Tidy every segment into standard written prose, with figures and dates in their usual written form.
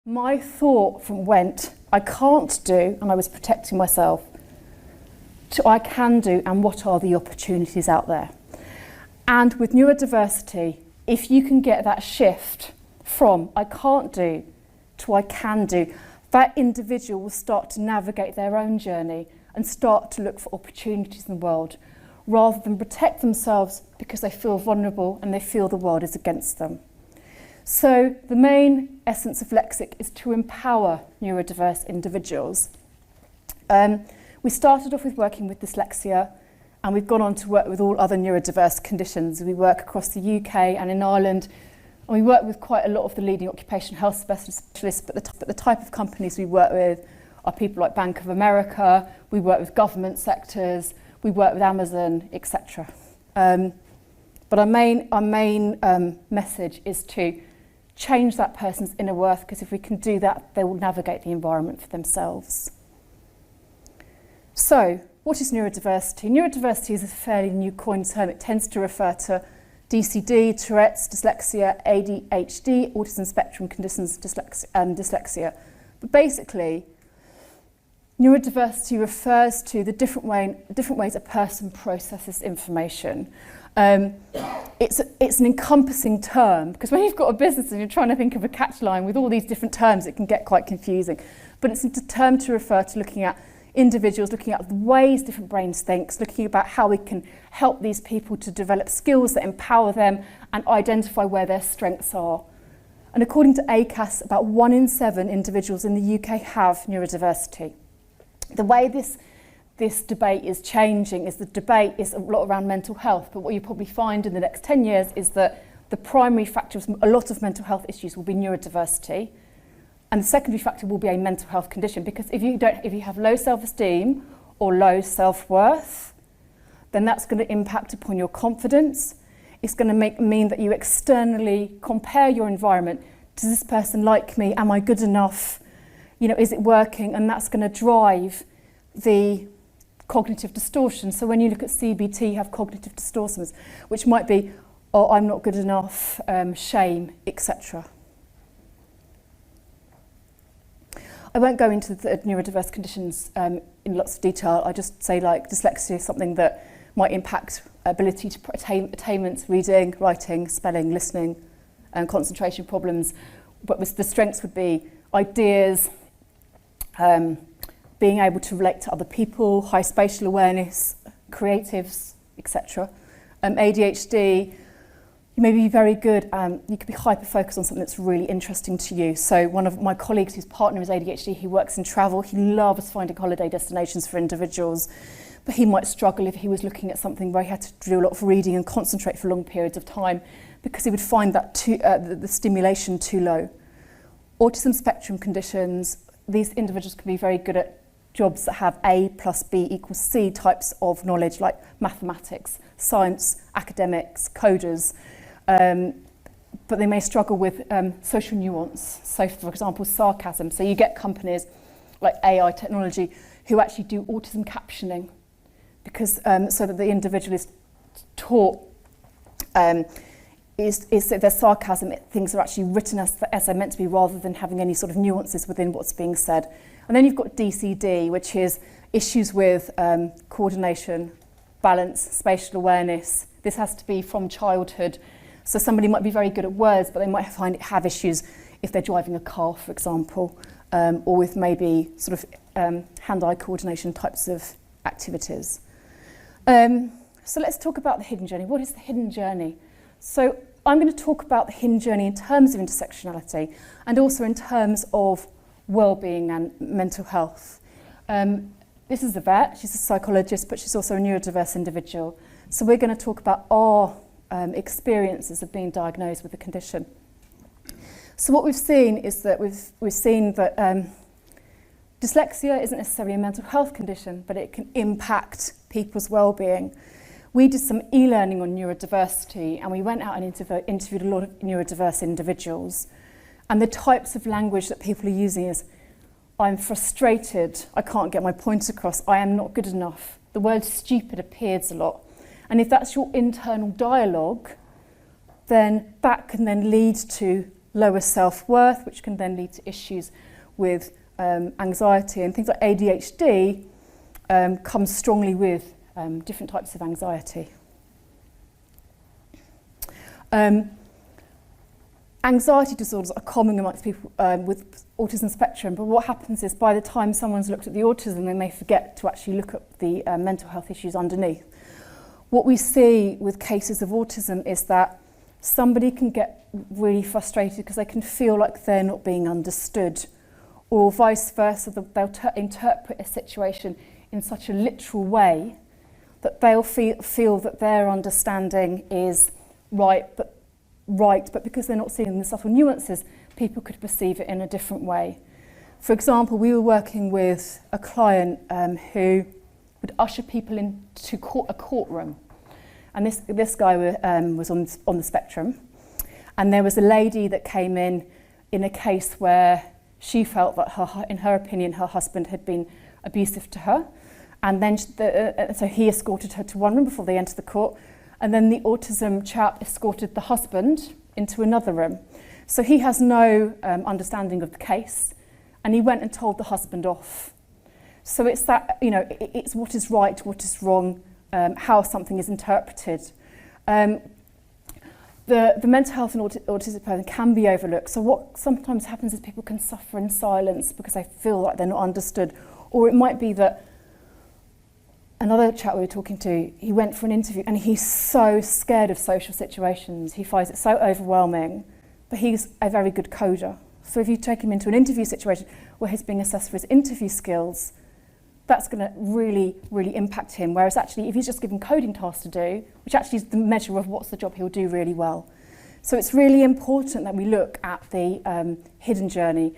My thought went, I can't do, and I was protecting myself, to I can do, and what are the opportunities out there. And with neurodiversity, if you can get that shift from I can't do to I can do, that individual will start to navigate their own journey and start to look for opportunities in the world, rather than protect themselves because they feel vulnerable and they feel the world is against them. So the main essence of Lexic is to empower neurodiverse individuals. We started off with working with dyslexia, and we've gone on to work with all other neurodiverse conditions. We work across the UK and in Ireland, and we work with quite a lot of the leading occupational health specialists, but the type of companies we work with are people like Bank of America, we work with government sectors, we work with Amazon, etc. But our main message is to change that person's inner worth, because if we can do that, they will navigate the environment for themselves. So, what is neurodiversity? Neurodiversity is a fairly new coined term. It tends to refer to DCD, Tourette's, dyslexia, ADHD, autism spectrum conditions, dyslexia. But basically, neurodiversity refers to the different ways a person processes information. It's an encompassing term, because when you've got a business and you're trying to think of a catch line with all these different terms, it can get quite confusing. But it's a term to refer to looking at individuals, looking at the ways different brains think, looking about how we can help these people to develop skills that empower them and identify where their strengths are. And according to ACAS, about 1 in 7 individuals in the UK have neurodiversity. The way this debate is changing is the debate is a lot around mental health, but what you probably find in the next 10 years is that the primary factor of a lot of mental health issues will be neurodiversity, and the secondary factor will be a mental health condition, because if you have low self-esteem or low self-worth, then that's going to impact upon your confidence. It's going to mean that you externally compare your environment. Does this person like me? Am I good enough? You know, is it working? And that's going to drive the cognitive distortion. So when you look at CBT, you have cognitive distortions, which might be, oh, I'm not good enough, shame, etc. I won't go into the neurodiverse conditions in lots of detail. I just say, like, dyslexia is something that might impact ability to attainments, reading, writing, spelling, listening, and concentration problems. But the strengths would be ideas, being able to relate to other people, high spatial awareness, creatives, etc. ADHD, you may be very good, you could be hyper-focused on something that's really interesting to you. So one of my colleagues whose partner is ADHD, he works in travel, he loves finding holiday destinations for individuals, but he might struggle if he was looking at something where he had to do a lot of reading and concentrate for long periods of time, because he would find that the stimulation too low. Autism spectrum conditions, these individuals can be very good at jobs that have A plus B equals C types of knowledge, like mathematics, science, academics, coders, but they may struggle with social nuance. So, for example, sarcasm. So you get companies like AI technology who actually do autism captioning, because so that the individual is taught is that their sarcasm, things are actually written as they're meant to be, rather than having any sort of nuances within what's being said. And then you've got DCD, which is issues with coordination, balance, spatial awareness. This has to be from childhood. So somebody might be very good at words, but they might have issues if they're driving a car, for example, or with maybe sort of hand-eye coordination types of activities. So let's talk about the hidden journey. What is the hidden journey? So I'm going to talk about the hidden journey in terms of intersectionality, and also in terms of well-being and mental health. This is Yvette, she's a psychologist, but she's also a neurodiverse individual. So we're going to talk about our experiences of being diagnosed with the condition. So what we've seen is that we've seen that dyslexia isn't necessarily a mental health condition, but it can impact people's well-being. We did some e-learning on neurodiversity, and we went out and interviewed a lot of neurodiverse individuals. And the types of language that people are using is, I'm frustrated, I can't get my point across, I am not good enough. The word stupid appears a lot. And if that's your internal dialogue, then that can then lead to lower self-worth, which can then lead to issues with anxiety, and things like ADHD comes strongly with different types of anxiety. Anxiety disorders are common amongst people with autism spectrum, but what happens is by the time someone's looked at the autism, they may forget to actually look at the mental health issues underneath. What we see with cases of autism is that somebody can get really frustrated because they can feel like they're not being understood, or vice versa, they'll interpret a situation in such a literal way that they'll feel that their understanding is right, but because they're not seeing the subtle nuances, people could perceive it in a different way. For example, we were working with a client who would usher people into a courtroom, and this guy was on the spectrum, and there was a lady that came in a case where she felt that in her opinion her husband had been abusive to her, and then so he escorted her to one room before they entered the court. And then the autism chap escorted the husband into another room. So he has no understanding of the case, and he went and told the husband off. So it's that, it's what is right, what is wrong, how something is interpreted. The mental health and autistic person can be overlooked. So what sometimes happens is people can suffer in silence because they feel like they're not understood. Or it might be that another chap we were talking to, he went for an interview and he's so scared of social situations. He finds it so overwhelming, but he's a very good coder. So if you take him into an interview situation where he's being assessed for his interview skills, that's going to really, really impact him. Whereas actually, if he's just given coding tasks to do, which actually is the measure of what's the job he'll do really well. So it's really important that we look at the hidden journey,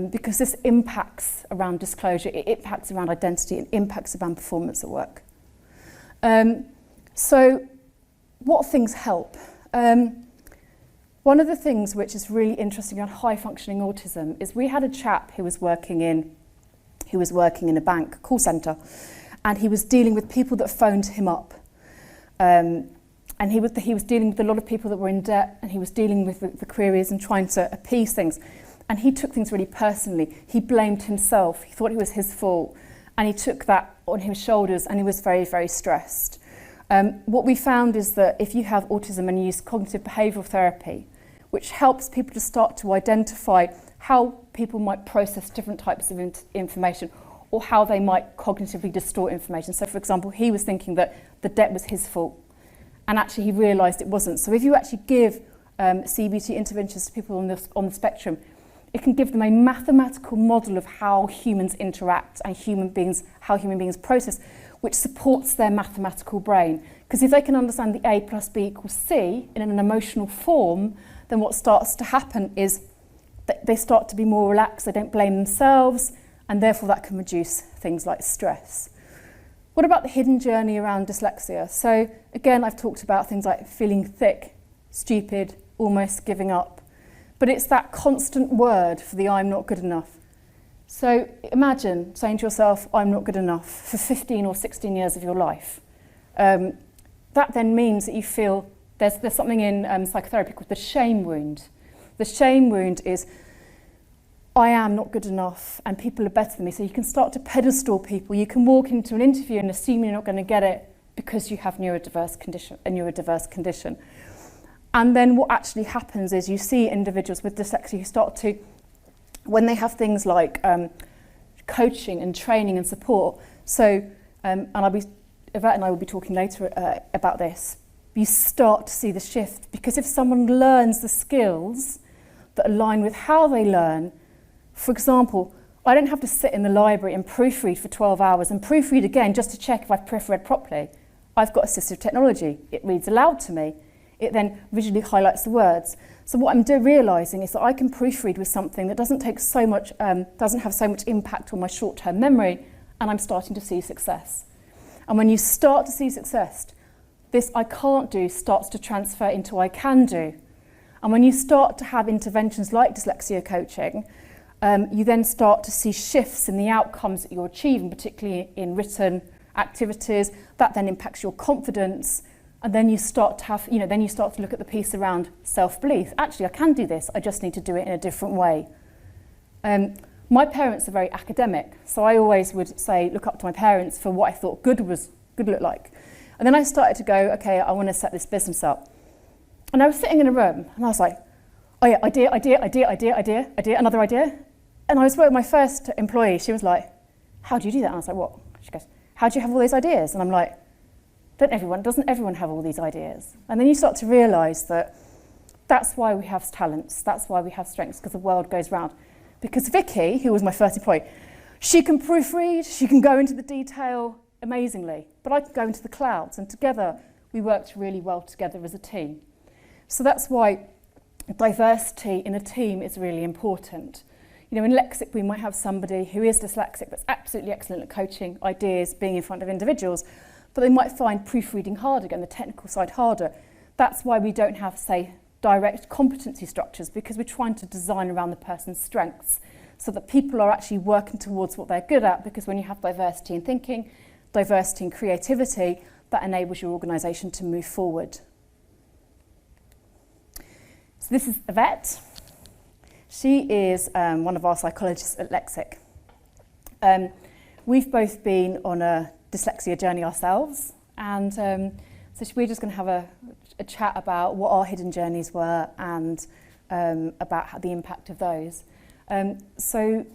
because this impacts around disclosure, it impacts around identity, it impacts around performance at work. So what things help? One of the things which is really interesting around high-functioning autism is we had a chap who was working in a bank call centre, and he was dealing with people that phoned him up. And he was dealing with a lot of people that were in debt, and he was dealing with the queries and trying to appease things. And he took things really personally. He blamed himself. He thought it was his fault. And he took that on his shoulders, and he was very, very stressed. What we found is that if you have autism and you use cognitive behavioural therapy, which helps people to start to identify how people might process different types of information, or how they might cognitively distort information. So, for example, he was thinking that the debt was his fault, and actually he realised it wasn't. So if you actually give CBT interventions to people on the spectrum, it can give them a mathematical model of how humans interact and how human beings process, which supports their mathematical brain. Because if they can understand the A plus B equals C in an emotional form, then what starts to happen is that they start to be more relaxed, they don't blame themselves, and therefore that can reduce things like stress. What about the hidden journey around dyslexia? So again, I've talked about things like feeling thick, stupid, almost giving up. But it's that constant word for the I'm not good enough. So imagine saying to yourself, I'm not good enough for 15 or 16 years of your life. That then means that you feel there's something in psychotherapy called the shame wound. The shame wound is, I am not good enough and people are better than me. So you can start to pedestal people. You can walk into an interview and assume you're not going to get it because you have a neurodiverse condition. And then what actually happens is you see individuals with dyslexia who start to, when they have things like coaching and training and support, so, and Yvette and I will be talking later about this, you start to see the shift. Because if someone learns the skills that align with how they learn, for example, I don't have to sit in the library and proofread for 12 hours and proofread again just to check if I've proofread properly. I've got assistive technology. It reads aloud to me. It then visually highlights the words. So what I'm realising is that I can proofread with something that doesn't have so much impact on my short-term memory, and I'm starting to see success. And when you start to see success, this I can't do starts to transfer into I can do. And when you start to have interventions like dyslexia coaching, you then start to see shifts in the outcomes that you're achieving, particularly in written activities. That then impacts your confidence, And then you start to have, then you start to look at the piece around self-belief. Actually, I can do this, I just need to do it in a different way. My parents are very academic, so I always would say, look up to my parents for what I thought good looked like. And then I started to go, okay, I want to set this business up. And I was sitting in a room, and I was like, oh yeah, idea, another idea. And I was with my first employee, she was like, how do you do that? And I was like, what? She goes, how do you have all these ideas? And I'm like, doesn't everyone have all these ideas? And then you start to realise that that's why we have talents, that's why we have strengths, because the world goes round. Because Vicky, who was my first employee, she can proofread, she can go into the detail amazingly, but I can go into the clouds, and together we worked really well together as a team. So that's why diversity in a team is really important. In Lexic we might have somebody who is dyslexic that's absolutely excellent at coaching ideas, being in front of individuals, but they might find proofreading harder, and the technical side harder. That's why we don't have, say, direct competency structures, because we're trying to design around the person's strengths so that people are actually working towards what they're good at, because when you have diversity in thinking, diversity in creativity, that enables your organisation to move forward. So this is Yvette. She is one of our psychologists at Lexic. We've both been on a dyslexia journey ourselves, and so we're just going to have a chat about what our hidden journeys were and about the impact of those. So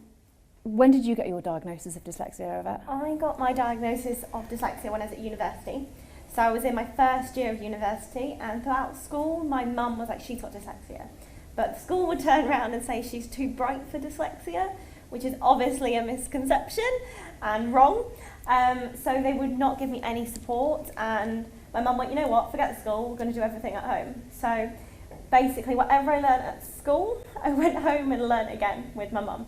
when did you get your diagnosis of dyslexia, Yvette? I got my diagnosis of dyslexia when I was at university. So I was in my first year of university, and throughout school my mum was like, she's got dyslexia. But the school would turn around and say she's too bright for dyslexia, which is obviously a misconception and wrong. So they would not give me any support, and my mum went, you know what, forget the school, we're going to do everything at home. So basically whatever I learned at school, I went home and learned again with my mum.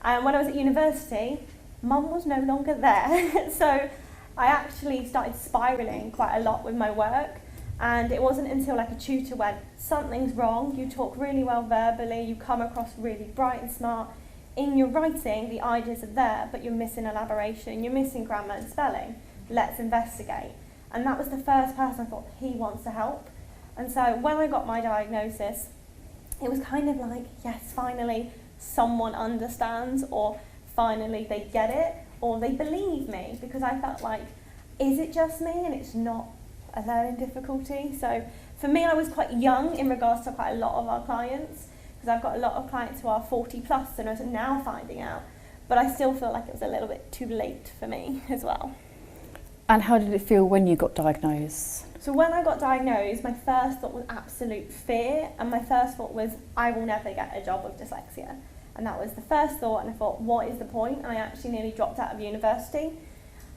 And when I was at university, mum was no longer there. So I actually started spiralling quite a lot with my work, and it wasn't until like a tutor went, something's wrong, you talk really well verbally, you come across really bright and smart. In your writing, the ideas are there, but you're missing elaboration, you're missing grammar and spelling. Let's investigate. And that was the first person I thought, he wants to help. And so when I got my diagnosis, it was kind of like, yes, finally someone understands, or finally they get it, or they believe me, because I felt like, is it just me and it's not a learning difficulty? So for me, I was quite young in regards to quite a lot of our clients, because I've got a lot of clients who are 40 plus and are now finding out, but I still feel like it was a little bit too late for me as well. And how did it feel when you got diagnosed? So when I got diagnosed, my first thought was absolute fear, and my first thought was, I will never get a job with dyslexia. And that was the first thought, and I thought, what is the point? And I actually nearly dropped out of university.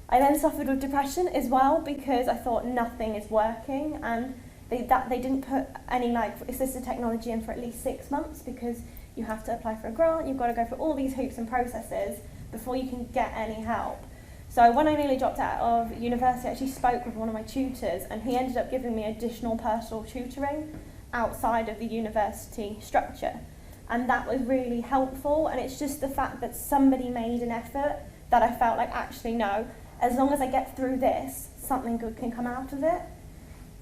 I then suffered with depression as well, because I thought nothing is working, and they didn't put any assistive technology in for at least 6 months, because you have to apply for a grant, you've got to go through all these hoops and processes before you can get any help. So when I nearly dropped out of university, I actually spoke with one of my tutors, and he ended up giving me additional personal tutoring outside of the university structure. And that was really helpful, and it's just the fact that somebody made an effort that I felt like, actually no, as long as I get through this, something good can come out of it.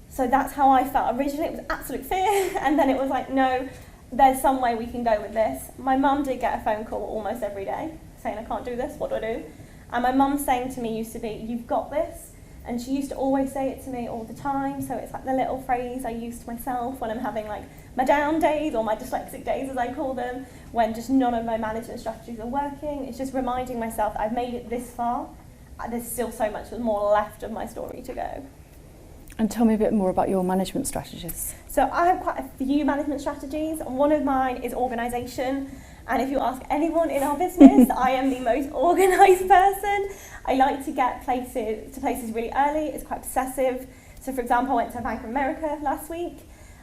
So that's how I felt. Originally it was absolute fear, and then it was like, no, there's some way we can go with this. My mum did get a phone call almost every day saying, I can't do this, what do I do? And my mum saying to me used to be, you've got this. And she used to always say it to me all the time, so it's like the little phrase I use to myself when I'm having like my down days, or my dyslexic days as I call them, when just none of my management strategies are working. It's just reminding myself I've made it this far, there's still so much more left of my story to go. And tell me a bit more about your management strategies. So I have quite a few management strategies. One of mine is organisation. And if you ask anyone in our business, I am the most organised person. I like to get places really early. It's quite obsessive. So for example, I went to Bank of America last week.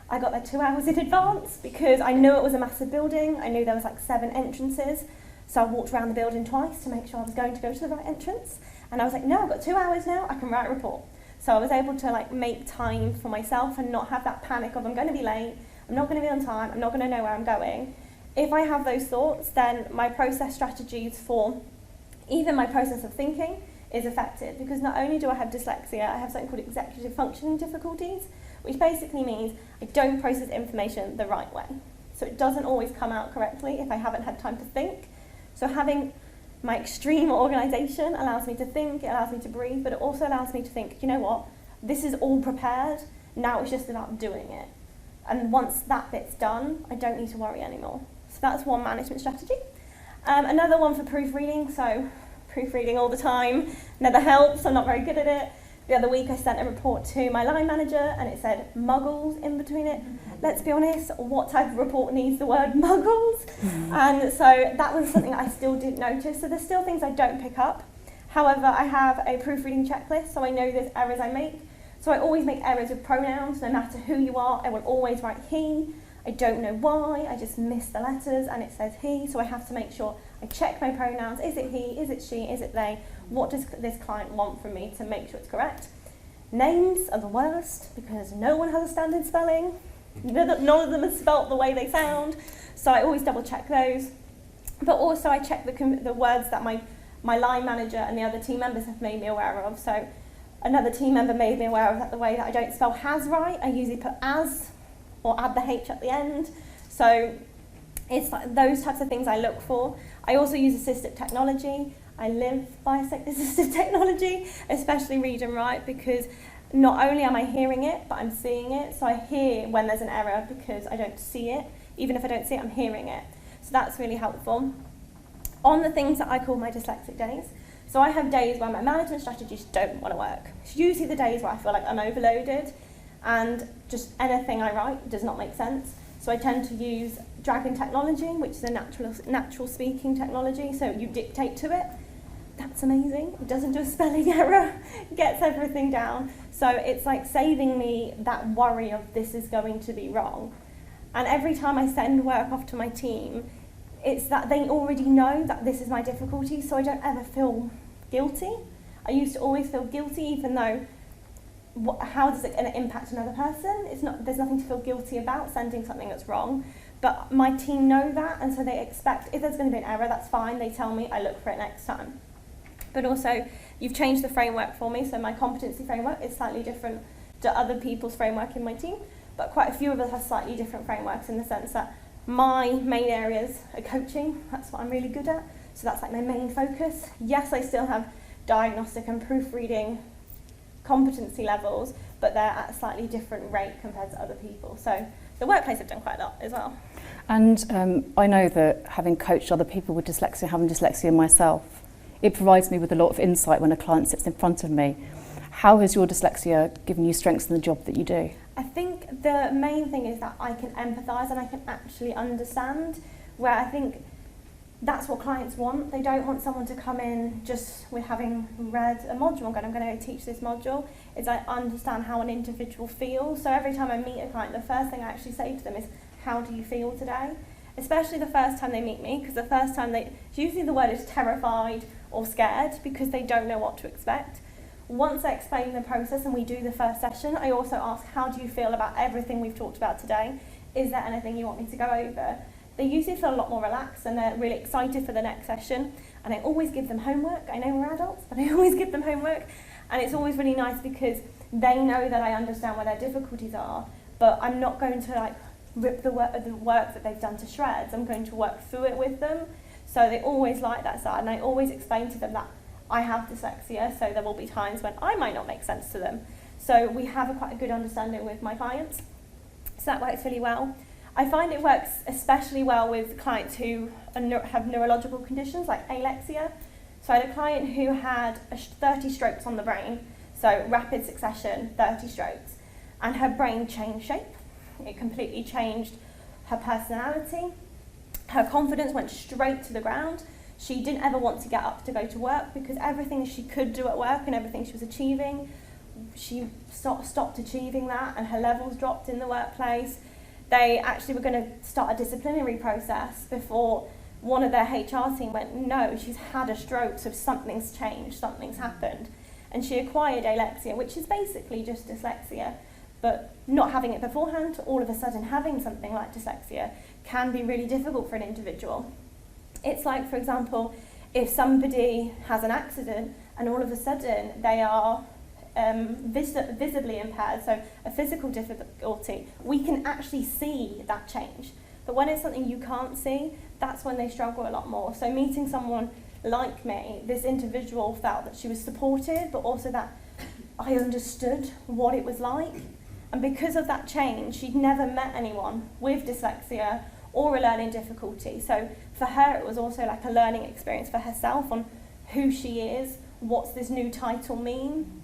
I got there 2 hours in advance because I knew it was a massive building. I knew there was like 7 entrances. So I walked around the building twice to make sure I was going to go to the right entrance. And I was like, no, I've got 2 hours now, I can write a report. So I was able to like make time for myself and not have that panic of I'm going to be late, I'm not going to be on time, I'm not going to know where I'm going. If I have those thoughts, then my process strategies for even my process of thinking is affected, because not only do I have dyslexia, I have something called executive functioning difficulties, which basically means I don't process information the right way. So it doesn't always come out correctly if I haven't had time to think. So having my extreme organisation allows me to think, it allows me to breathe, but it also allows me to think, you know what, this is all prepared, now it's just about doing it. And once that bit's done, I don't need to worry anymore. So that's one management strategy. Another one for proofreading, so proofreading all the time never helps, I'm not very good at it. The other week I sent a report to my line manager and it said muggles in between it. Let's be honest, what type of report needs the word muggles? And so that was something that I still didn't notice. So there's still things I don't pick up. However, I have a proofreading checklist, so I know there's errors I make. So I always make errors with pronouns, no matter who you are, I will always write he. I don't know why, I just miss the letters and it says he, so I have to make sure I check my pronouns. Is it he, is it she, is it they? What does this client want from me to make sure it's correct? Names are the worst because no one has a standard spelling. None of them are spelt the way they sound, so I always double check those. But also I check the words that my line manager and the other team members have made me aware of. So another team member made me aware of that the way that I don't spell has right, I usually put as or add the H at the end. So it's like those types of things I look for. I also use assistive technology. I live by assistive technology, especially read and write, because not only am I hearing it, but I'm seeing it. So I hear when there's an error because I don't see it. Even if I don't see it, I'm hearing it. So that's really helpful. On the things that I call my dyslexic days, so I have days where my management strategies don't want to work. It's usually the days where I feel like I'm overloaded and just anything I write does not make sense. So I tend to use Dragon technology, which is a natural speaking technology, so you dictate to it. That's amazing. It doesn't do a spelling error, it gets everything down. So it's like saving me that worry of this is going to be wrong. And every time I send work off to my team, it's that they already know that this is my difficulty, so I don't ever feel guilty. I used to always feel guilty, even though how does it impact another person? There's nothing to feel guilty about sending something that's wrong. But my team know that, and so they expect if there's going to be an error, that's fine. They tell me, I look for it next time. But also, you've changed the framework for me, so my competency framework is slightly different to other people's framework in my team. But quite a few of us have slightly different frameworks in the sense that my main areas are coaching. That's what I'm really good at. So that's like my main focus. Yes, I still have diagnostic and proofreading competency levels, but they're at a slightly different rate compared to other people. So the workplace have done quite a lot as well. And I know that having coached other people with dyslexia, having dyslexia myself, it provides me with a lot of insight when a client sits in front of me. How has your dyslexia given you strengths in the job that you do? I think the main thing is that I can empathise and I can actually understand, where I think that's what clients want. They don't want someone to come in just with having read a module and going, I'm going to go teach this module. It's I understand how an individual feels. So every time I meet a client, the first thing I actually say to them is, how do you feel today? Especially the first time they meet me, because the first time usually the word is terrified or scared because they don't know what to expect. Once I explain the process and we do the first session, I also ask, how do you feel about everything we've talked about today? Is there anything you want me to go over? They usually feel a lot more relaxed and they're really excited for the next session. And I always give them homework. I know we're adults, but I always give them homework. And it's always really nice because they know that I understand where their difficulties are, but I'm not going to rip the work that they've done to shreds. I'm going to work through it with them. So they always like that side. And I always explain to them that I have dyslexia, so there will be times when I might not make sense to them. So we have quite a good understanding with my clients. So that works really well. I find it works especially well with clients who have neurological conditions like alexia. So I had a client who had 30 strokes on the brain, so rapid succession, 30 strokes, and her brain changed shape. It completely changed her personality. Her confidence went straight to the ground. She didn't ever want to get up to go to work because everything she could do at work and everything she was achieving, she stopped achieving that, and her levels dropped in the workplace. They actually were going to start a disciplinary process before one of their HR team went, no, she's had a stroke, so something's changed, something's happened. And she acquired alexia, which is basically just dyslexia, but not having it beforehand, all of a sudden having something like dyslexia can be really difficult for an individual. It's like, for example, if somebody has an accident and all of a sudden they are visibly impaired, so a physical difficulty, we can actually see that change. But when it's something you can't see, that's when they struggle a lot more. So meeting someone like me, this individual felt that she was supported, but also that I understood what it was like. And because of that change, she'd never met anyone with dyslexia or a learning difficulty. So for her, it was also like a learning experience for herself on who she is, what's this new title mean.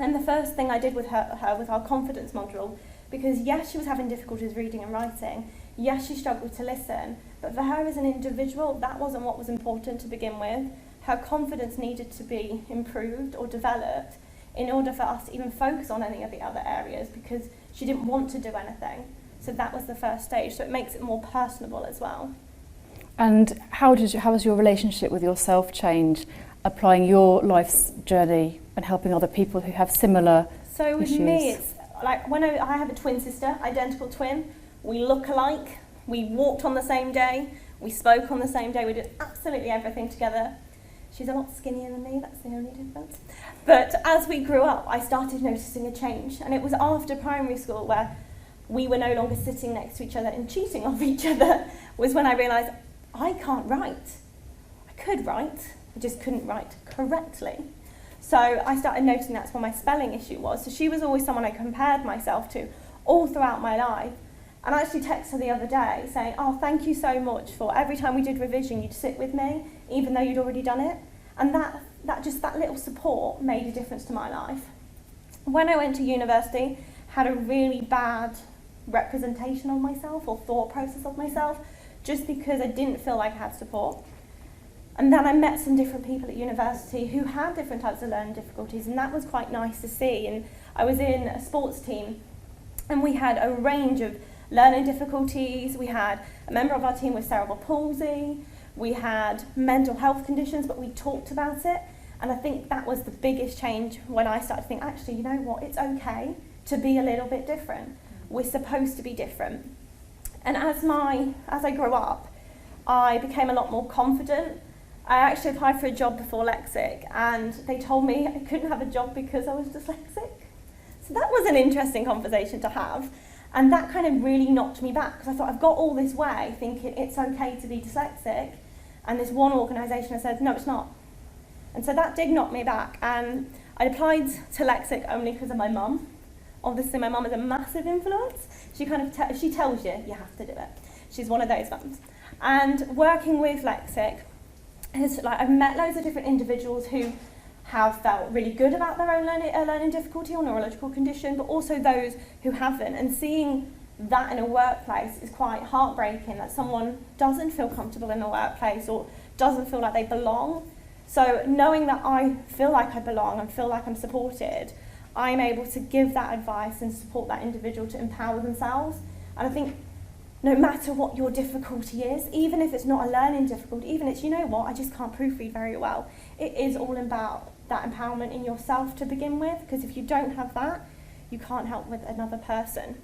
And the first thing I did with her was our confidence module, because yes, she was having difficulties reading and writing, yes, she struggled to listen, but for her as an individual, that wasn't what was important to begin with. Her confidence needed to be improved or developed in order for us to even focus on any of the other areas, because she didn't want to do anything. So that was the first stage, so it makes it more personable as well. And how has your relationship with yourself changed, applying your life's journey and helping other people who have similar So with issues? me, it's like when I have a twin sister, identical twin, we look alike, we walked on the same day, we spoke on the same day, we did absolutely everything together. She's a lot skinnier than me, that's the only difference. But as we grew up, I started noticing a change, and it was after primary school where we were no longer sitting next to each other and cheating off each other, was when I realised I can't write. I could write, I just couldn't write correctly. So I started noticing that's what my spelling issue was. So she was always someone I compared myself to all throughout my life. And I actually texted her the other day saying, oh, thank you so much for every time we did revision, you'd sit with me, even though you'd already done it. And that little support made a difference to my life. When I went to university, had a really bad representation of myself or thought process of myself, just because I didn't feel like I had support. And then I met some different people at university who had different types of learning difficulties, and that was quite nice to see. And I was in a sports team, and we had a range of learning difficulties. We had a member of our team with cerebral palsy, we had mental health conditions, but we talked about it. And I think that was the biggest change when I started to think, actually, you know what, it's okay to be a little bit different. We're supposed to be different. And as I grew up, I became a lot more confident. I actually applied for a job before Lexic, and they told me I couldn't have a job because I was dyslexic. So that was an interesting conversation to have. And that kind of really knocked me back, because I thought I've got all this way thinking it's okay to be dyslexic, and this one organisation said, no, it's not. And so that did knock me back, and I applied to Lexic only because of my mum. Obviously my mum is a massive influence. She kind of she tells you have to do it. She's one of those mums. And working with Lexic, I've met loads of different individuals who have felt really good about their own learning difficulty or neurological condition, but also those who haven't. And seeing that in a workplace is quite heartbreaking, that someone doesn't feel comfortable in a workplace or doesn't feel like they belong. So knowing that I feel like I belong and feel like I'm supported, I'm able to give that advice and support that individual to empower themselves. And I think no matter what your difficulty is, even if it's not a learning difficulty, even it's, you know what, I just can't proofread very well, it is all about that empowerment in yourself to begin with, because if you don't have that, you can't help with another person.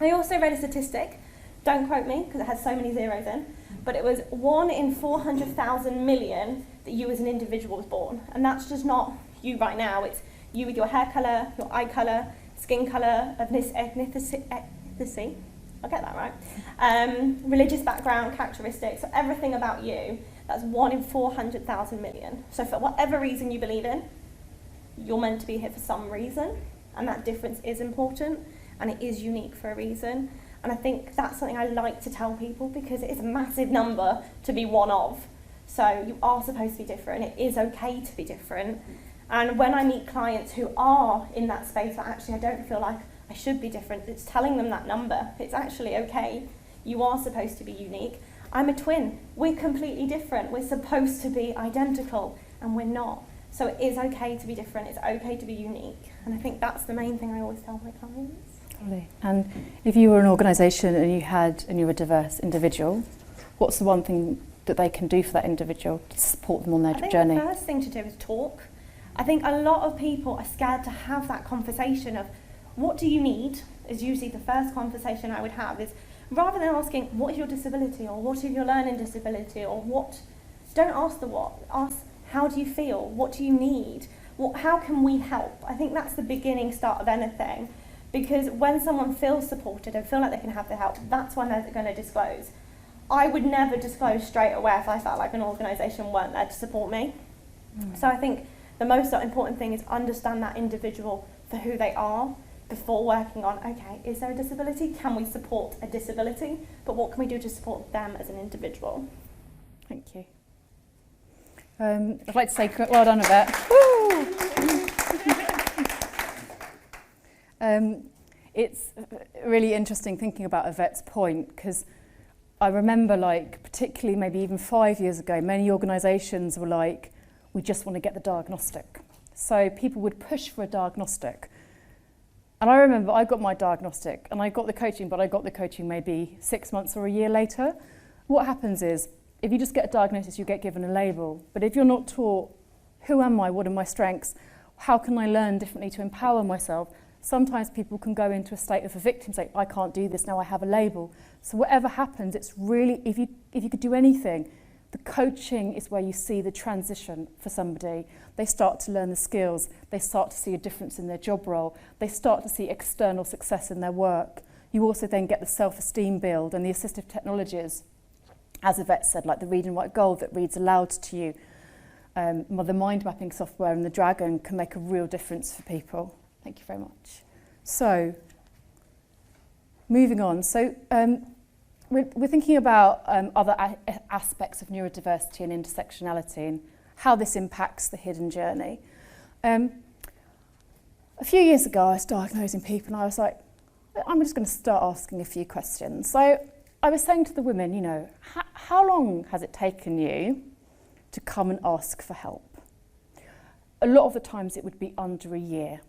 I also read a statistic, don't quote me because it has so many zeros in, but it was 1 in 400,000 million that you as an individual was born. And that's just not you right now, it's you with your hair colour, your eye colour, skin colour, ethnicity, I'll get that right, religious background, characteristics, so everything about you. That's 1 in 400,000 million. So for whatever reason you believe in, you're meant to be here for some reason, and that difference is important, and it is unique for a reason. And I think that's something I like to tell people, because it is a massive number to be one of. So you are supposed to be different. It is okay to be different. And when I meet clients who are in that space that actually I don't feel like I should be different, it's telling them that number. It's actually okay. You are supposed to be unique. I'm a twin. We're completely different. We're supposed to be identical, and we're not. So it is okay to be different. It's okay to be unique. And I think that's the main thing I always tell my clients. Totally. And if you were an organisation and you had a neurodiverse individual, what's the one thing that they can do for that individual to support them on their journey? I think the first thing to do is talk. I think a lot of people are scared to have that conversation of what do you need, is usually the first conversation I would have, is rather than asking what is your disability or what is your learning disability or what don't ask the what, ask how do you feel, what do you need, how can we help? I think that's the beginning start of anything, because when someone feels supported and feel like they can have the help, that's when they're going to disclose. I would never disclose straight away if I felt like an organisation weren't there to support me. So I think the most important thing is understand that individual for who they are before working on, okay, is there a disability? Can we support a disability? But what can we do to support them as an individual? Thank you. I'd like to say well done, Yvette. It's really interesting thinking about Yvette's point, because I remember, like, particularly maybe even 5 years ago, many organisations were like, we just want to get the diagnostic. So people would push for a diagnostic. And I remember I got my diagnostic and I got the coaching, but I got the coaching maybe 6 months or a year later. What happens is, if you just get a diagnosis, you get given a label. But if you're not taught, who am I, what are my strengths, how can I learn differently to empower myself, sometimes people can go into a state of a victim, say, I can't do this, now I have a label. So whatever happens, it's really, if you could do anything, the coaching is where you see the transition for somebody. They start to learn the skills, they start to see a difference in their job role, they start to see external success in their work. You also then get the self-esteem build and the assistive technologies, as Yvette said, like the read and write goal that reads aloud to you. The mind mapping software and the Dragon can make a real difference for people. Thank you very much. So, moving on. So, we're thinking about other aspects of neurodiversity and intersectionality and how this impacts the hidden journey. A few years ago, I was diagnosing people and I was like, I'm just going to start asking a few questions. So I was saying to the women, you know, how long has it taken you to come and ask for help? A lot of the times it would be under a year.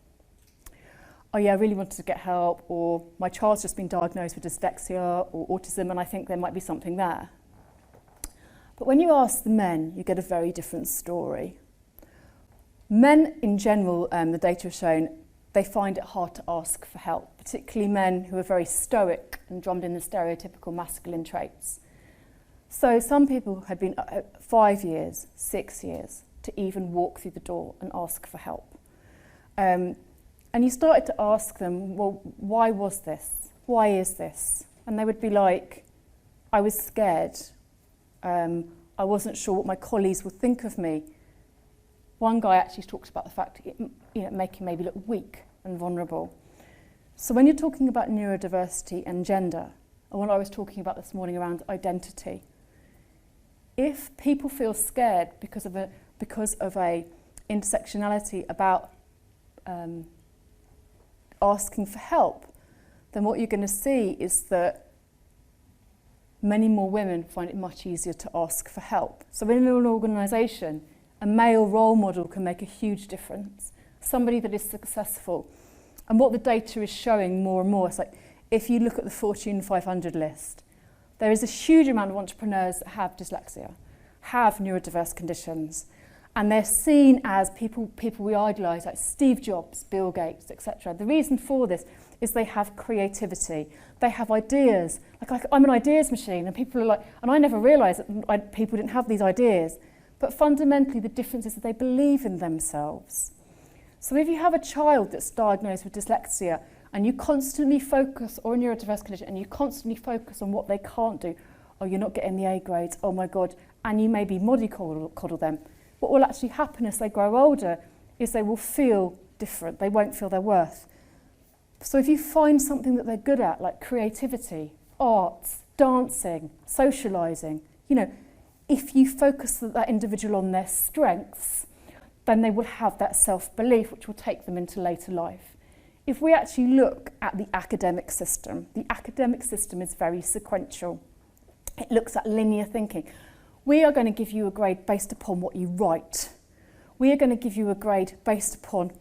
Oh yeah, I really wanted to get help, or my child's just been diagnosed with dyslexia or autism and I think there might be something there. But when you ask the men, you get a very different story. Men in general, the data have shown, they find it hard to ask for help, particularly men who are very stoic and drummed in the stereotypical masculine traits. So some people had been 5 years, 6 years to even walk through the door and ask for help. And you started to ask them, well, why was this? Why is this? And they would be like, I was scared. I wasn't sure what my colleagues would think of me. One guy actually talked about the fact it making maybe look weak and vulnerable. So when you're talking about neurodiversity and gender, or what I was talking about this morning around identity, if people feel scared because of a intersectionality about asking for help, then what you're going to see is that many more women find it much easier to ask for help. So in an organisation, a male role model can make a huge difference. Somebody that is successful. And what the data is showing more and more, it's like, if you look at the Fortune 500 list, there is a huge amount of entrepreneurs that have dyslexia, have neurodiverse conditions, and they're seen as people we idolise, like Steve Jobs, Bill Gates, etc. The reason for this is they have creativity, they have ideas. Like I'm an ideas machine, and people are like, and I never realised that people didn't have these ideas. But fundamentally, the difference is that they believe in themselves. So if you have a child that's diagnosed with dyslexia, and you constantly focus, or a neurodiverse condition, and you constantly focus on what they can't do, oh, you're not getting the A grades, oh my God, and you maybe mollycoddle them, what will actually happen as they grow older is they will feel different. They won't feel their worth. So if you find something that they're good at, like creativity, arts, dancing, socialising, if you focus that individual on their strengths, then they will have that self-belief which will take them into later life. If we actually look at the academic system is very sequential. It looks at linear thinking. We are going to give you a grade based upon what you write. We are going to give you a grade based upon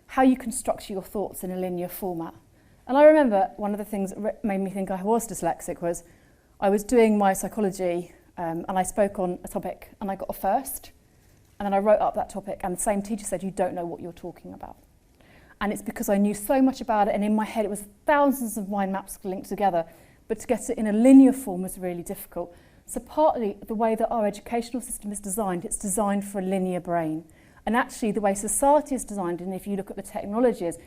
how you can structure your thoughts in a linear format. And I remember one of the things that made me think I was dyslexic was I was doing my psychology and I spoke on a topic and I got a first. And then I wrote up that topic and the same teacher said, you don't know what you're talking about. And it's because I knew so much about it and in my head it was thousands of mind maps linked together, but to get it in a linear form was really difficult. So partly the way that our educational system is designed, it's designed for a linear brain. And actually the way society is designed, and if you look at the technologies,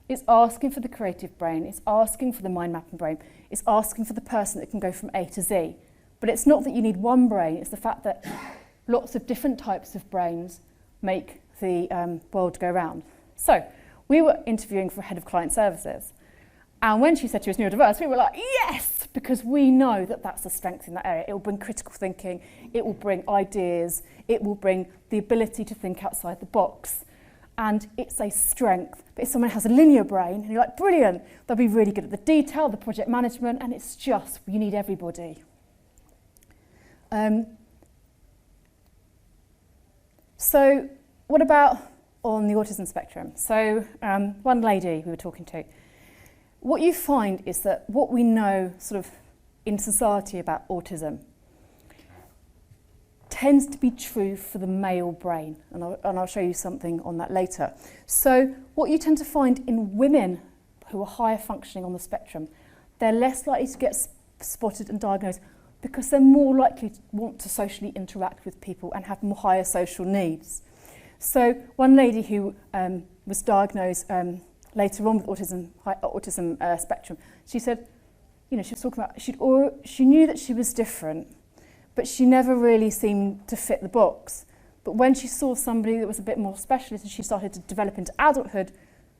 it's asking for the creative brain, it's asking for the mind mapping brain, it's asking for the person that can go from A to Z. But it's not that you need one brain, it's the fact that lots of different types of brains make the world go round. So we were interviewing for head of client services. And when she said she was neurodiverse, we were like, yes, because we know that that's a strength in that area. It will bring critical thinking, it will bring ideas, it will bring the ability to think outside the box. And it's a strength. But if someone has a linear brain, and you're like, brilliant, they'll be really good at the detail, the project management, and it's just, you need everybody. So what about on the autism spectrum? So one lady we were talking to, what you find is that what we know sort of in society about autism tends to be true for the male brain, and I'll show you something on that later. So what you tend to find in women who are higher functioning on the spectrum, they're less likely to get spotted and diagnosed because they're more likely to want to socially interact with people and have more higher social needs. So one lady who was diagnosed later on with autism spectrum, she said, you know, she was talking about, she knew that she was different, but she never really seemed to fit the box. But when she saw somebody that was a bit more specialist and she started to develop into adulthood,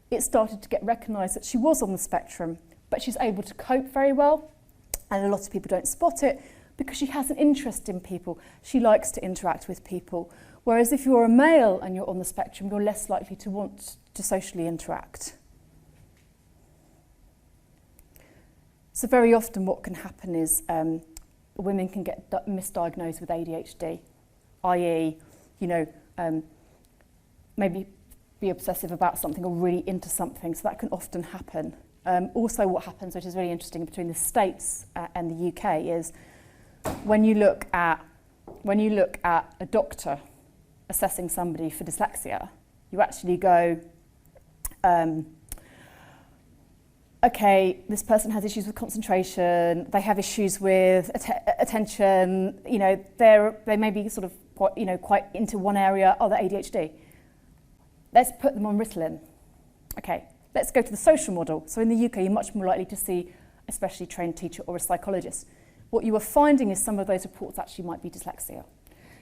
it started to get recognised that she was on the spectrum, but she's able to cope very well. And a lot of people don't spot it because she has an interest in people. She likes to interact with people. Whereas if you're a male and you're on the spectrum, you're less likely to want to socially interact. So very often what can happen is women can get misdiagnosed with ADHD, i.e., you know, maybe be obsessive about something or really into something. So that can often happen. Also what happens, which is really interesting between the States and the UK, is when you look at a doctor assessing somebody for dyslexia, you actually go, okay, this person has issues with concentration, they have issues with attention, you know, they may be sort of quite into one area, oh, they're ADHD. Let's put them on Ritalin. Okay, let's go to the social model. So in the UK, you're much more likely to see a specially trained teacher or a psychologist. What you are finding is some of those reports actually might be dyslexia.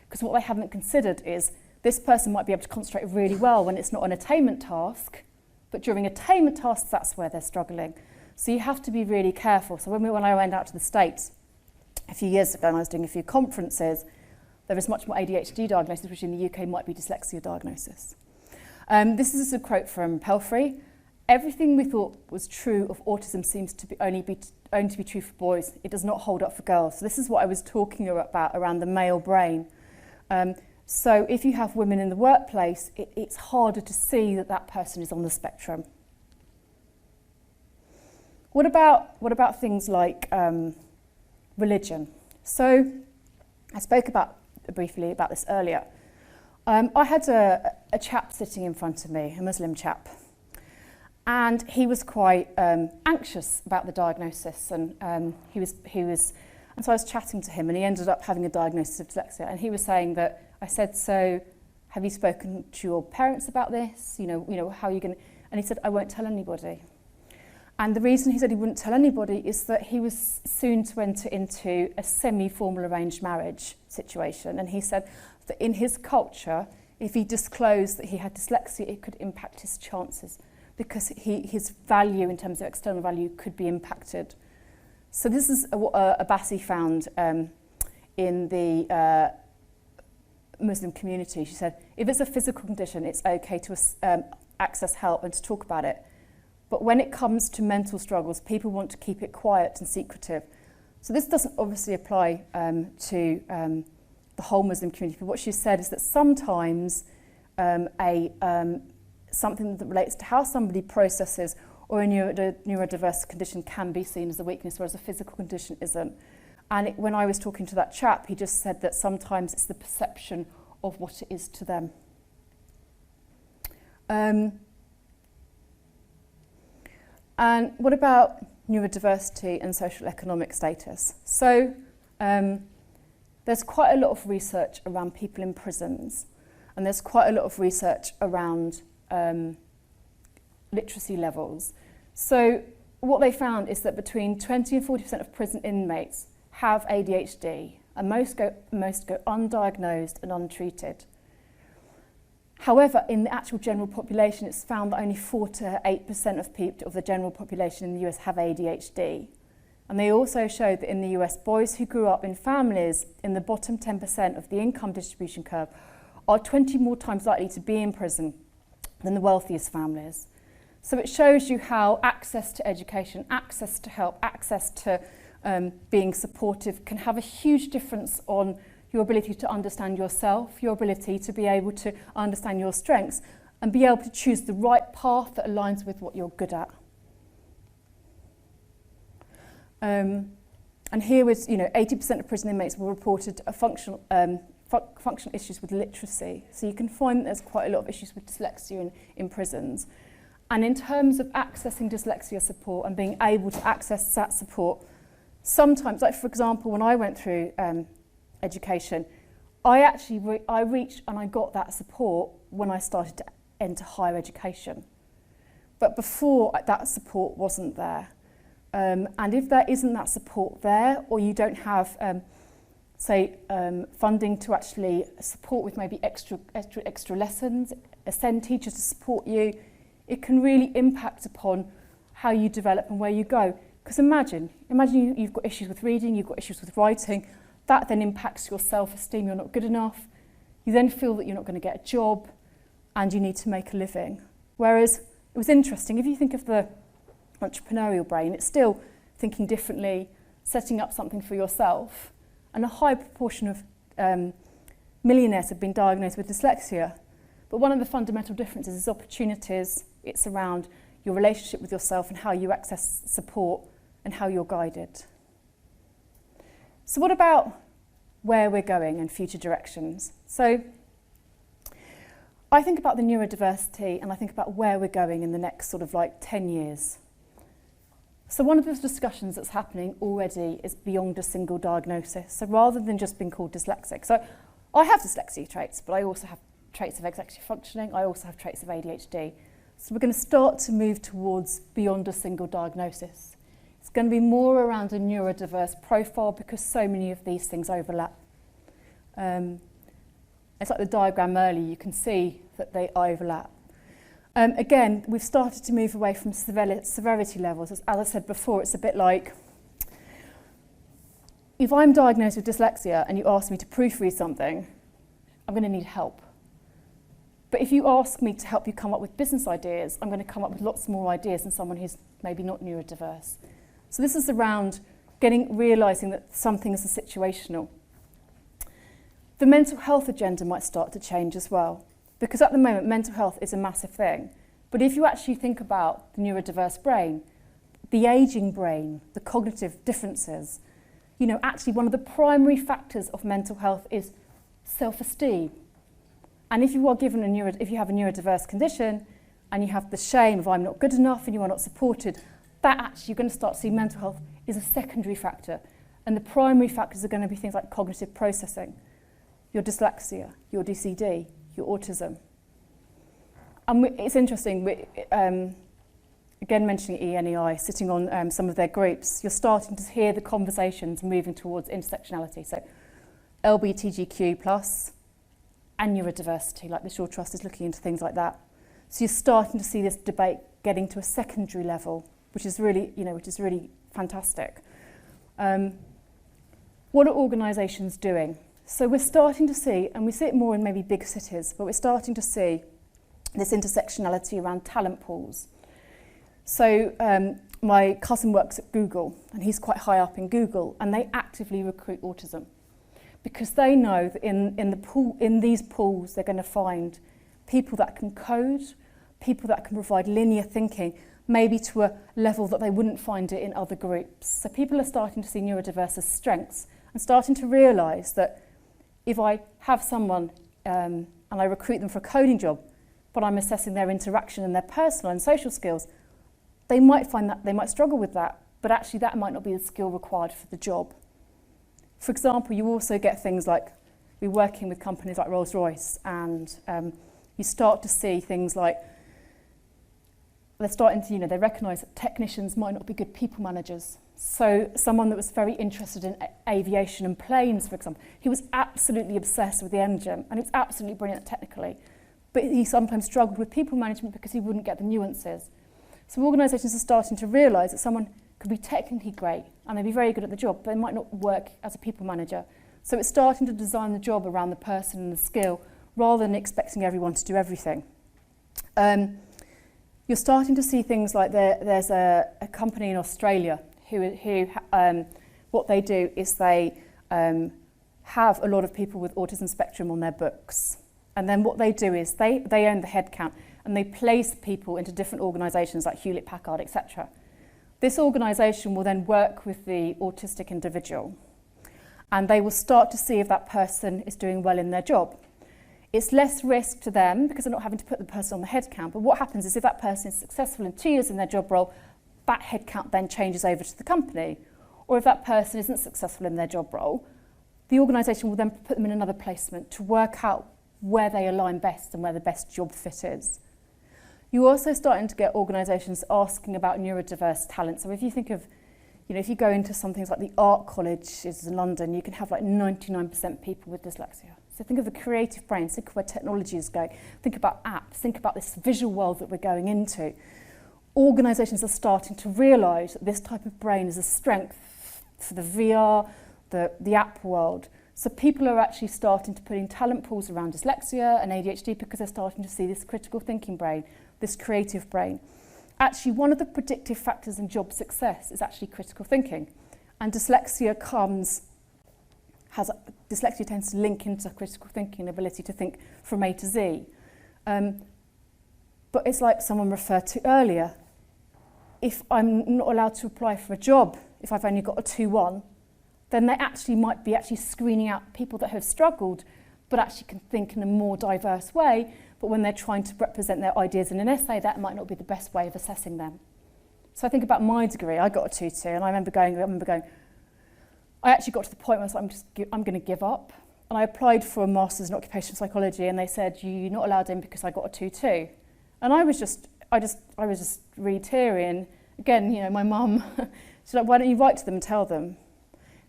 Because what they haven't considered is this person might be able to concentrate really well when it's not an attainment task, but during attainment tasks, that's where they're struggling. So you have to be really careful. So when I went out to the States a few years ago and I was doing a few conferences, there was much more ADHD diagnosis, which in the UK might be dyslexia diagnosis. This is a quote from Pelfrey. Everything we thought was true of autism seems to be only to be true for boys. It does not hold up for girls. So this is what I was talking about around the male brain. So if you have women in the workplace, it's harder to see that that person is on the spectrum. What about things like religion? So I spoke briefly about this earlier. I had a chap sitting in front of me, a Muslim chap, and he was quite anxious about the diagnosis, and and so I was chatting to him, and he ended up having a diagnosis of dyslexia, and he was saying that, I said, so have you spoken to your parents about this? You know, how are you going to, and he said, I won't tell anybody. And the reason he said he wouldn't tell anybody is that he was soon to enter into a semi-formal arranged marriage situation, and he said that in his culture, if he disclosed that he had dyslexia, it could impact his chances because his value in terms of external value could be impacted. So this is what Abbasi found in the Muslim community. She said, if it's a physical condition, it's okay to access help and to talk about it. But when it comes to mental struggles, people want to keep it quiet and secretive. So this doesn't obviously apply to the whole Muslim community, but what she said is that sometimes something that relates to how somebody processes or a neurodiverse condition can be seen as a weakness, whereas a physical condition isn't. And when I was talking to that chap, he just said that sometimes it's the perception of what it is to them. And what about neurodiversity and social economic status? So there's quite a lot of research around people in prisons, and there's quite a lot of research around literacy levels. So what they found is that between 20 and 40% of prison inmates have ADHD, and most go undiagnosed and untreated. However, in the actual general population, it's found that only 4 to 8% of the general population in the US have ADHD. And they also showed that in the US, boys who grew up in families in the bottom 10% of the income distribution curve are 20 more times likely to be in prison than the wealthiest families. So it shows you how access to education, access to help, access to being supportive can have a huge difference on your ability to understand yourself, your ability to be able to understand your strengths and be able to choose the right path that aligns with what you're good at. And here was, 80% of prison inmates were reported functional issues with literacy. So you can find that there's quite a lot of issues with dyslexia in prisons. And in terms of accessing dyslexia support and being able to access that support, sometimes, like for example, when I went through education, I reached and I got that support when I started to enter higher education. But before, that support wasn't there. And if there isn't that support there, or you don't have, funding to actually support with maybe extra lessons, send teachers to support you, it can really impact upon how you develop and where you go. Because imagine you've got issues with reading, you've got issues with writing, that then impacts your self-esteem, you're not good enough, you then feel that you're not going to get a job and you need to make a living. Whereas it was interesting, if you think of the entrepreneurial brain, it's still thinking differently, setting up something for yourself, and a high proportion of millionaires have been diagnosed with dyslexia. But one of the fundamental differences is opportunities. It's around your relationship with yourself and how you access support and how you're guided. So what about where we're going and future directions? So I think about the neurodiversity and I think about where we're going in the next 10 years. So one of the discussions that's happening already is beyond a single diagnosis. So rather than just being called dyslexic. So I have dyslexia traits, but I also have traits of executive functioning. I also have traits of ADHD. So we're going to start to move towards beyond a single diagnosis. It's going to be more around a neurodiverse profile because so many of these things overlap. It's like the diagram earlier, you can see that they overlap. Again, we've started to move away from severity levels. As I said before, it's a bit like if I'm diagnosed with dyslexia and you ask me to proofread something, I'm going to need help. But if you ask me to help you come up with business ideas, I'm going to come up with lots more ideas than someone who's maybe not neurodiverse. So this is around realising that some things are situational. The mental health agenda might start to change as well, because at the moment mental health is a massive thing. But if you actually think about the neurodiverse brain, the ageing brain, the cognitive differences, actually one of the primary factors of mental health is self-esteem. And if you are given if you have a neurodiverse condition and you have the shame of I'm not good enough and you are not supported, that actually you're going to start to see mental health is a secondary factor. And the primary factors are going to be things like cognitive processing, your dyslexia, your DCD, your autism. And it's interesting, again mentioning ENEI, sitting on some of their groups, you're starting to hear the conversations moving towards intersectionality. So LGBTQ+, and neurodiversity, like the Shaw Trust is looking into things like that. So you're starting to see this debate getting to a secondary level, which is really fantastic. What are organisations doing? So we're starting to see, and we see it more in maybe big cities, but we're starting to see this intersectionality around talent pools. So my cousin works at Google, and he's quite high up in Google, and they actively recruit autism, because they know that in these pools they're going to find people that can code, people that can provide linear thinking, maybe to a level that they wouldn't find it in other groups. So people are starting to see neurodiverse as strengths and starting to realise that if I have someone and I recruit them for a coding job, but I'm assessing their interaction and their personal and social skills, they might find that they might struggle with that, but actually that might not be the skill required for the job. For example, you also get things like, we're working with companies like Rolls-Royce, and you start to see things like, they're starting to, they recognise that technicians might not be good people managers. So someone that was very interested in aviation and planes, for example, he was absolutely obsessed with the engine, and he was absolutely brilliant technically, but he sometimes struggled with people management because he wouldn't get the nuances. So organisations are starting to realise that someone could be technically great and they'd be very good at the job, but they might not work as a people manager. So it's starting to design the job around the person and the skill rather than expecting everyone to do everything. You're starting to see things like there's a company in Australia who what they do is they have a lot of people with autism spectrum on their books. And then what they do is they own the headcount and they place people into different organisations like Hewlett-Packard, etc. This organisation will then work with the autistic individual and they will start to see if that person is doing well in their job. It's less risk to them because they're not having to put the person on the headcount, but what happens is if that person is successful in 2 years in their job role, that headcount then changes over to the company. Or if that person isn't successful in their job role, the organisation will then put them in another placement to work out where they align best and where the best job fit is. You're also starting to get organisations asking about neurodiverse talent. So if you think of, if you go into some things like the art colleges in London, you can have like 99% people with dyslexia. So think of the creative brain, think of where technology is going, think about apps, think about this visual world that we're going into. Organisations are starting to realise that this type of brain is a strength for the VR, the app world. So people are actually starting to put in talent pools around dyslexia and ADHD because they're starting to see this critical thinking brain, this creative brain. Actually, one of the predictive factors in job success is actually critical thinking. And dyslexia tends to link into critical thinking, ability to think from A to Z. But it's like someone referred to earlier. If I'm not allowed to apply for a job, if I've only got a 2-1, then they actually might be screening out people that have struggled, but actually can think in a more diverse way. But when they're trying to represent their ideas in an essay, that might not be the best way of assessing them. So I think about my degree. I got a 2-2, and I remember going, I actually got to the point where I was like, I'm going to give up. And I applied for a master's in occupational psychology, and they said, you're not allowed in because I got a 2-2. And I was just really teary. And again, my mum, she's like, why don't you write to them and tell them?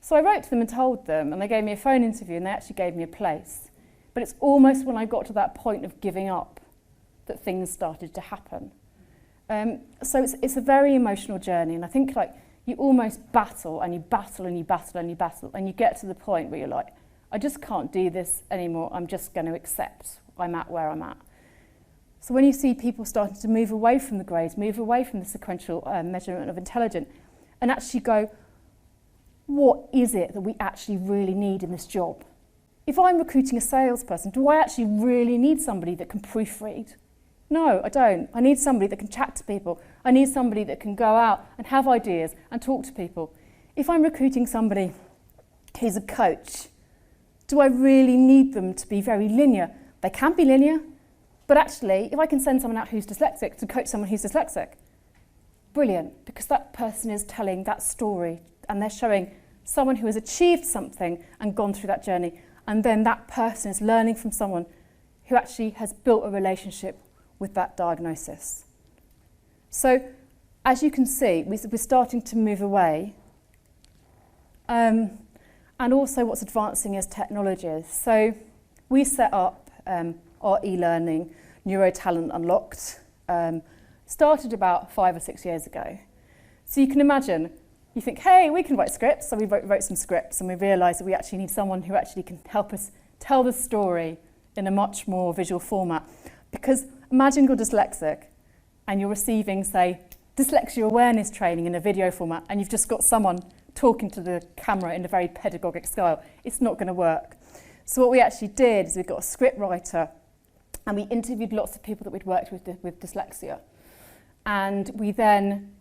So I wrote to them and told them, and they gave me a phone interview, and they actually gave me a place. But it's almost when I got to that point of giving up that things started to happen. So it's a very emotional journey, and I think you almost battle and you battle and you battle and you battle, and you get to the point where you're like, I just can't do this anymore. I'm just going to accept I'm at where I'm at. So when you see people starting to move away from the grades, move away from the sequential measurement of intelligence, and actually go, what is it that we actually really need in this job? If I'm recruiting a salesperson, do I actually really need somebody that can proofread? No, I don't. I need somebody that can chat to people. I need somebody that can go out and have ideas and talk to people. If I'm recruiting somebody who's a coach, do I really need them to be very linear? They can be linear, but actually, if I can send someone out who's dyslexic to coach someone who's dyslexic, brilliant, because that person is telling that story and they're showing someone who has achieved something and gone through that journey, and then that person is learning from someone who actually has built a relationship with that diagnosis. So, as you can see, we're starting to move away. And also what's advancing is technologies. So we set up our eLearning, Neuro Talent Unlocked, started about 5 or 6 years ago. So you can imagine, you think, hey, we can write scripts. So we wrote some scripts, and we realised that we actually need someone who actually can help us tell the story in a much more visual format. Because imagine you're dyslexic and you're receiving, say, dyslexia awareness training in a video format, and you've just got someone talking to the camera in a very pedagogic style. It's not going to work. So what we actually did is we got a script writer, and we interviewed lots of people that we'd worked with dyslexia. And we then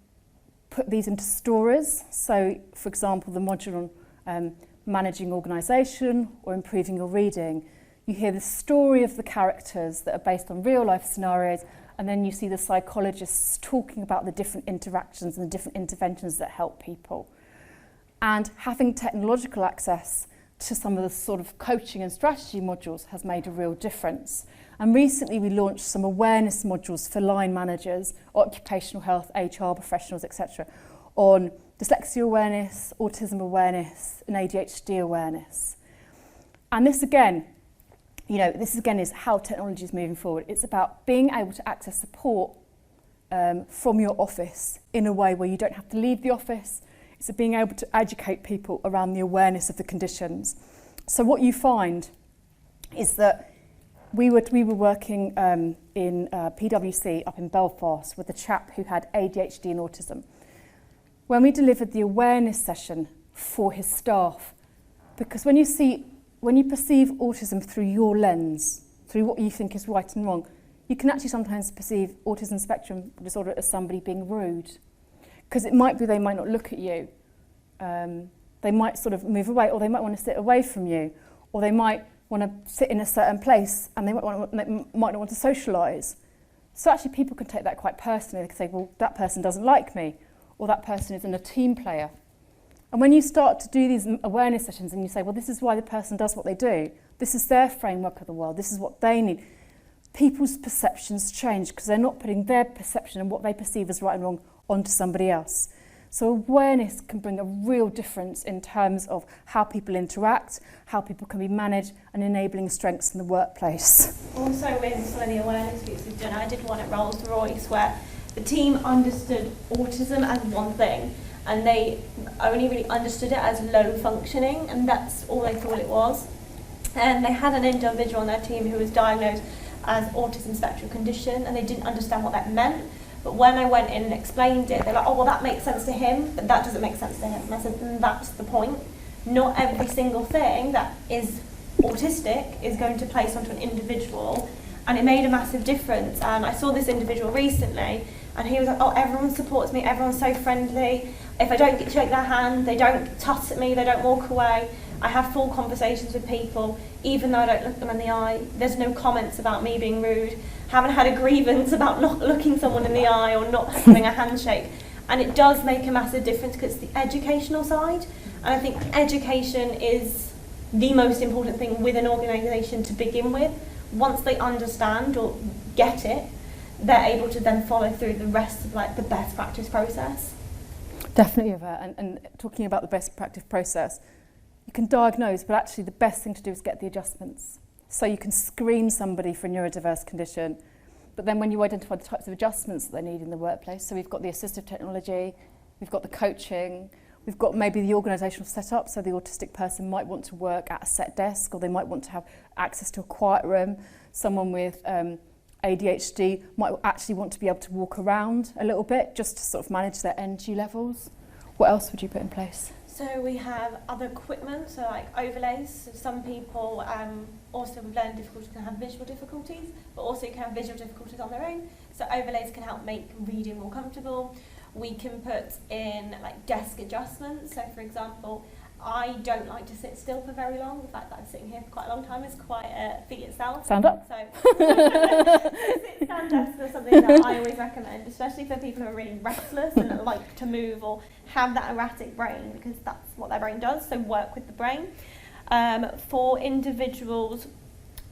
put these into stories. So, for example, the module on managing organisation or improving your reading, you hear the story of the characters that are based on real life scenarios, and then you see the psychologists talking about the different interactions and the different interventions that help people. And having technological access to some of the sort of coaching and strategy modules has made a real difference. And recently we launched some awareness modules for line managers, occupational health, HR professionals, etc., on dyslexia awareness, autism awareness, and ADHD awareness. And this again is how technology is moving forward. It's about being able to access support from your office in a way where you don't have to leave the office. It's being able to educate people around the awareness of the conditions. So what you find is that we were working in PwC up in Belfast with a chap who had ADHD and autism. When we delivered the awareness session for his staff, because when you perceive autism through your lens, through what you think is right and wrong, you can actually sometimes perceive autism spectrum disorder as somebody being rude. Because it might be they might not look at you, they might sort of move away, or they might want to sit away from you, or they might want to sit in a certain place and they might not want to socialise. So actually people can take that quite personally. They can say, well, that person doesn't like me, or that person isn't a team player. And when you start to do these awareness sessions and you say, well, this is why the person does what they do, this is their framework of the world, this is what they need, people's perceptions change because they're not putting their perception and what they perceive as right and wrong onto somebody else. So awareness can bring a real difference in terms of how people interact, how people can be managed, and enabling strengths in the workplace. Also with some of the awareness groups we've done, I did one at Rolls-Royce where the team understood autism as one thing, and they only really understood it as low functioning, and that's all they thought it was. And they had an individual on their team who was diagnosed as autism spectrum condition, and they didn't understand what that meant. But when I went in and explained it, they're like, oh, well, that makes sense to him, but that doesn't make sense to him. And I said, that's the point. Not every single thing that is autistic is going to place onto an individual. And it made a massive difference. And I saw this individual recently, and he was like, oh, everyone supports me, everyone's so friendly. If I don't shake their hand, they don't tuss at me, they don't walk away. I have full conversations with people, even though I don't look them in the eye. There's no comments about me being rude. Haven't had a grievance about not looking someone in the eye or not having a handshake. And it does make a massive difference because it's the educational side. And I think education is the most important thing with an organisation to begin with. Once they understand or get it, they're able to then follow through the rest of like the best practice process. Definitely, Yvette. And talking about the best practice process, you can diagnose, but actually the best thing to do is get the adjustments. So you can screen somebody for a neurodiverse condition, but then when you identify the types of adjustments that they need in the workplace, so we've got the assistive technology, we've got the coaching, we've got maybe the organisational setup, so the autistic person might want to work at a set desk, or they might want to have access to a quiet room. Someone with ADHD might actually want to be able to walk around a little bit just to sort of manage their energy levels. What else would you put in place? So we have other equipment, so like overlays. So some people also with learning difficulties can have visual difficulties, but also can have visual difficulties on their own. So overlays can help make reading more comfortable. We can put in like desk adjustments. So for example, I don't like to sit still for very long. The fact that I'm sitting here for quite a long time is quite a feat itself. Stand up. So sit-stand desks are something that I always recommend, especially for people who are really restless and that like to move or have that erratic brain, because that's what their brain does, so work with the brain. For individuals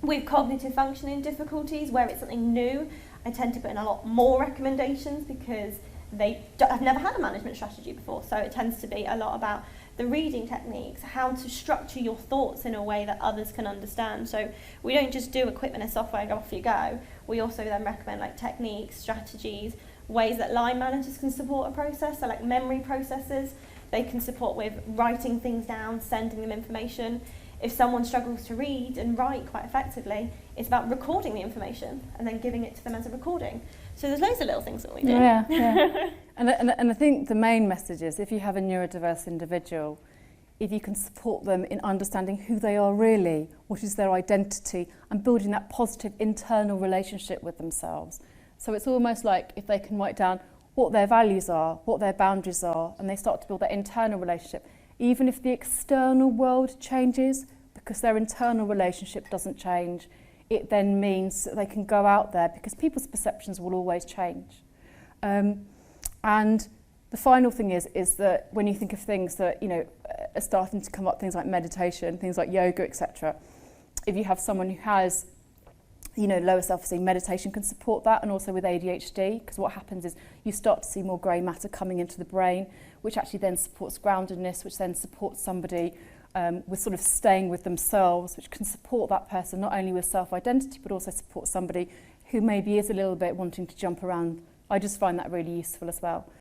with cognitive functioning difficulties, where it's something new, I tend to put in a lot more recommendations because I've never had a management strategy before, so it tends to be a lot about the reading techniques, how to structure your thoughts in a way that others can understand. So we don't just do equipment and software and off you go. We also then recommend like techniques, strategies, ways that line managers can support a process, so like memory processes. They can support with writing things down, sending them information. If someone struggles to read and write quite effectively, it's about recording the information and then giving it to them as a recording. So there's loads of little things that we do. Yeah. And I think the main message is, if you have a neurodiverse individual, if you can support them in understanding who they are really, what is their identity, and building that positive internal relationship with themselves. So it's almost like if they can write down what their values are, what their boundaries are, and they start to build that internal relationship, even if the external world changes, because their internal relationship doesn't change, it then means that they can go out there, because people's perceptions will always change. And The final thing is that when you think of things that, you know, are starting to come up, things like meditation, things like yoga, etc., if you have someone who has, you know, lower self-esteem, meditation can support that, and also with ADHD, because what happens is you start to see more grey matter coming into the brain, which actually then supports groundedness, which then supports somebody with sort of staying with themselves, which can support that person not only with self-identity, but also support somebody who maybe is a little bit wanting to jump around. I just find that really useful as well.